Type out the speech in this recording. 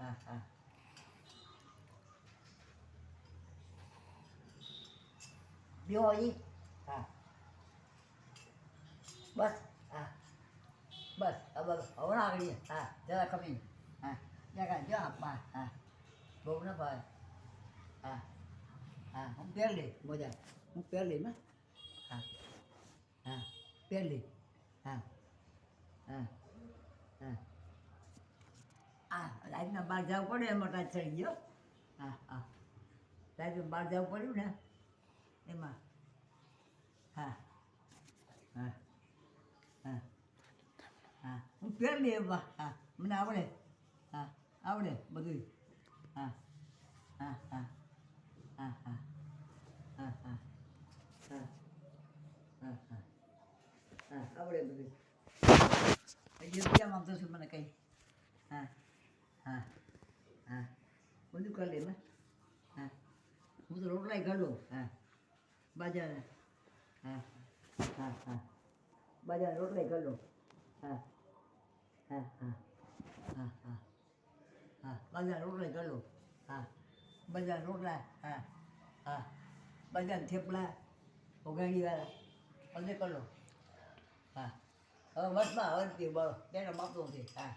હા હા બેહો ઈ હા બસ હા બસ હવે હવણા આગળ હા જરા કમી હા જરા જો આપવા હા બહુ ન ભાવે હા હા હું પહેર લઈ મોજા હું પહેર લઈ ને હા હા પહેર લઈ હા હા હા આ રાતના બહાર જવું પડે એમાં કાંઈ ચડી ગયો હા હા રાતના બહાર જવું પડ્યું ને એમાં હા હા હા હા હું પહેર લઈ એમાં હા મને આવડે હા આવડે બધું હા હા હા હા હા હા હા હા હા હા હા આવડે બધું હજી બીજા માંગતો છું મને કંઈ હા હા હા બધું કરી લે ને હા હું તો રોટલાય ઘડું હા બાજા હા હા હા બાજા રોટલાય ઘડું હા હા હા હા હા હા બાજા રોટલાય ઘડું હા બાજા રોટલા હા હા બાજા થેપલા ઉઘાડીવાળા બધે કરો હા હવે વચમાં હવે બળો બેનો બાપતો નથી હા